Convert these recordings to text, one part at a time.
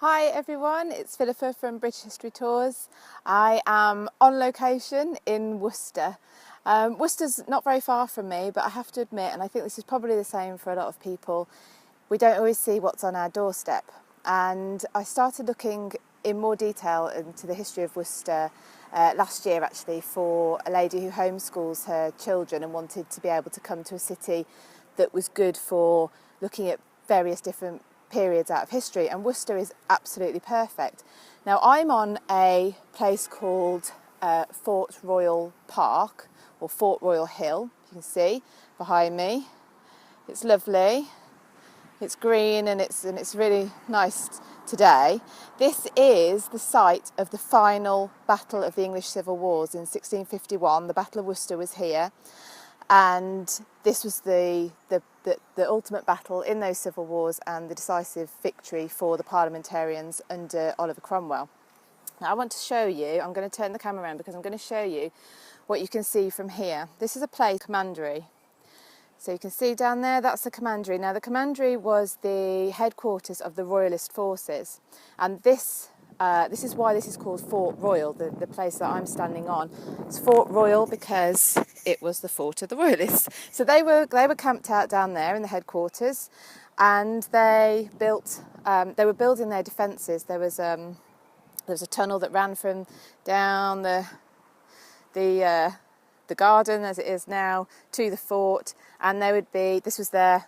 Hi everyone, it's Philippa from British History Tours. I am on location in Worcester. Worcester's not very far from me, but I have to admit, and I think this is probably the same for a lot of people, we don't always see what's on our doorstep. And I started looking in more detail into the history of Worcester last year actually, for a lady who homeschools her children and wanted to be able to come to a city that was good for looking at various different periods out of history, and Worcester is absolutely perfect. Now I'm on a place called Fort Royal Park, or Fort Royal Hill. You can see behind me. It's lovely. It's green and it's really nice today. This is the site of the final battle of the English Civil Wars in 1651. The Battle of Worcester was here, and this was the ultimate battle in those civil wars and the decisive victory for the parliamentarians under Oliver Cromwell. Now I want to show you, I'm going to turn the camera around because I'm going to show you what you can see from here. This is a place, commandery. So you can see down there, that's the commandery. Now the commandery was the headquarters of the royalist forces, and this is why this is called Fort Royal, the place that I'm standing on. It's Fort Royal because it was the fort of the royalists. So they were camped out down there in the headquarters, and they were building their defences. There was a tunnel that ran from down the garden as it is now to the fort, and this was their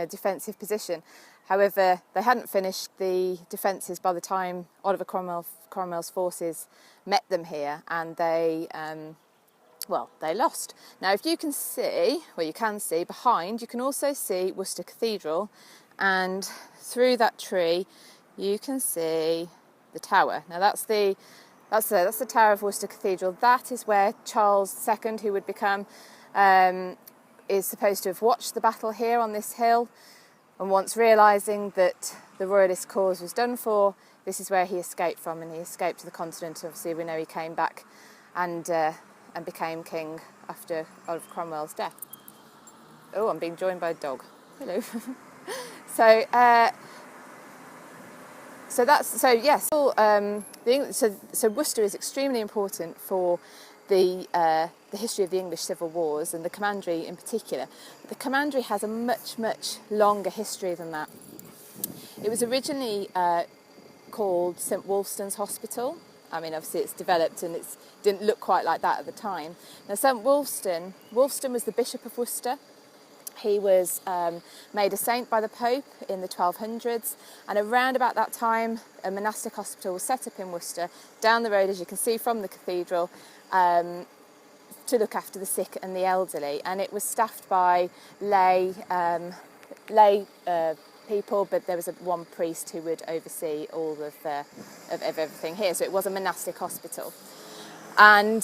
defensive position. However, they hadn't finished the defences by the time Oliver Cromwell's forces met them here, and they lost. Now, if you can see, behind, you can also see Worcester Cathedral, and through that tree, you can see the tower. Now, that's the tower of Worcester Cathedral. That is where Charles II, who would become, is supposed to have watched the battle here on this hill. And once realising that the royalist cause was done for, this is where he escaped from, and he escaped to the continent. Obviously, we know he came back and became king after Oliver Cromwell's death. Oh, I'm being joined by a dog. Hello. So Worcester is extremely important for the history of the English Civil Wars, and the commandery in particular. But the commandery has a much, much longer history than that. It was originally called St Wolstan's Hospital. I mean, obviously it's developed and it didn't look quite like that at the time. Now, St Wolstan was the Bishop of Worcester. He was made a saint by the Pope in the 1200s, and around about that time a monastic hospital was set up in Worcester, down the road, as you can see from the cathedral, to look after the sick and the elderly. And it was staffed by lay people, but there was one priest who would oversee all of everything here. So it was a monastic hospital, and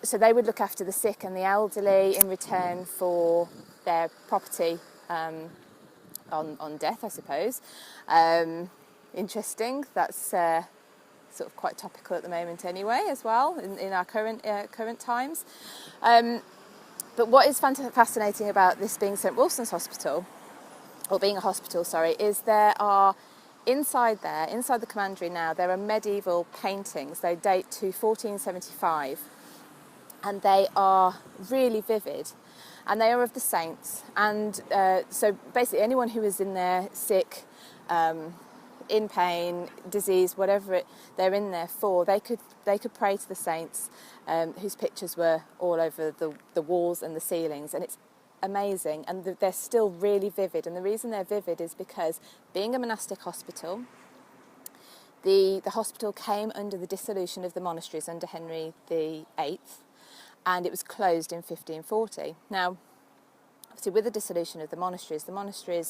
so they would look after the sick and the elderly in return for their property on death, I suppose. Interesting. That's sort of quite topical at the moment anyway, as well, in our current times. But what is fascinating about this being St Wolstan's Hospital, or being a hospital, is there are inside the commandery now, there are medieval paintings. They date to 1475. And they are really vivid, and they are of the saints. And so basically anyone who is in there sick, in pain, disease, whatever they're in there for, they could pray to the saints, whose pictures were all over the walls and the ceilings. And it's amazing, and they're still really vivid. And the reason they're vivid is because, being a monastic hospital, the hospital came under the dissolution of the monasteries under Henry VIII, and it was closed in 1540. Now, obviously, with the dissolution of the monasteries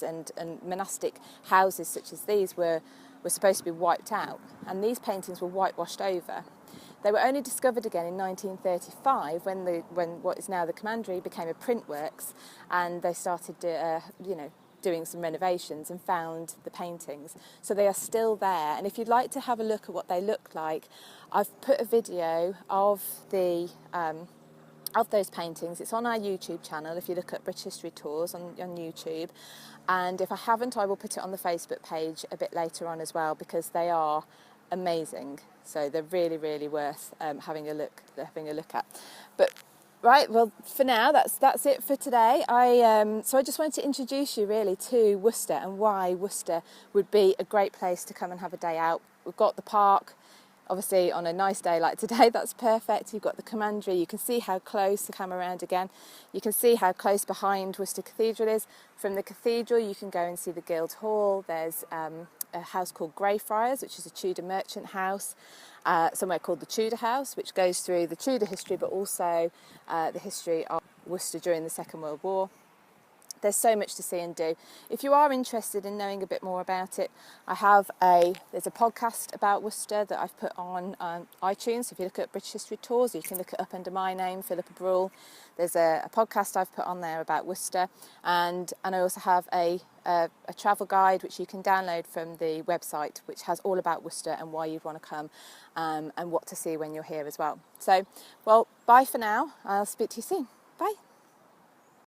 and monastic houses such as these were supposed to be wiped out, and these paintings were whitewashed over. They were only discovered again in 1935 when what is now the commandery became a print works, and they started doing some renovations and found the paintings. So they are still there, and if you'd like to have a look at what they look like, I've put a video of the of those paintings. It's on our YouTube channel if you look at British History Tours on YouTube, and if I haven't, I will put it on the Facebook page a bit later on as well, because they are amazing. So they're really, really worth having a look at. But right, well, for now that's it for today. So I just wanted to introduce you really to Worcester and why Worcester would be a great place to come and have a day out. We've got the park. Obviously, on a nice day like today, that's perfect. You've got the commandery. You can see how close, the camera around again, you can see how close behind Worcester Cathedral is. From the cathedral, you can go and see the Guildhall. There's a house called Greyfriars, which is a Tudor merchant house. Somewhere called the Tudor House, which goes through the Tudor history, but also the history of Worcester during the Second World War. There's so much to see and do. If you are interested in knowing a bit more about it, there's a podcast about Worcester that I've put on iTunes. If you look at British History Tours, you can look it up under my name, Philippa Bruhl. There's a podcast I've put on there about Worcester, and I also have a travel guide which you can download from the website, which has all about Worcester and why you'd want to come, and what to see when you're here as well. So, well, bye for now. I'll speak to you soon. Bye.